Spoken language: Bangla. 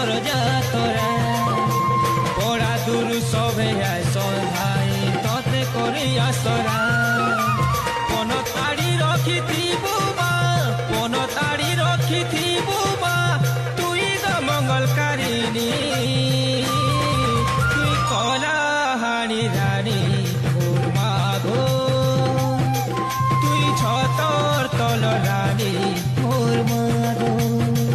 তোর যাতরা পড়া দূর সবে সন্ধাই ততে করি আসরা কোন তাড়ি রখিথিবু মা কোন তাড়ি রখিথিবু মা তুই তো মঙ্গলকারিণী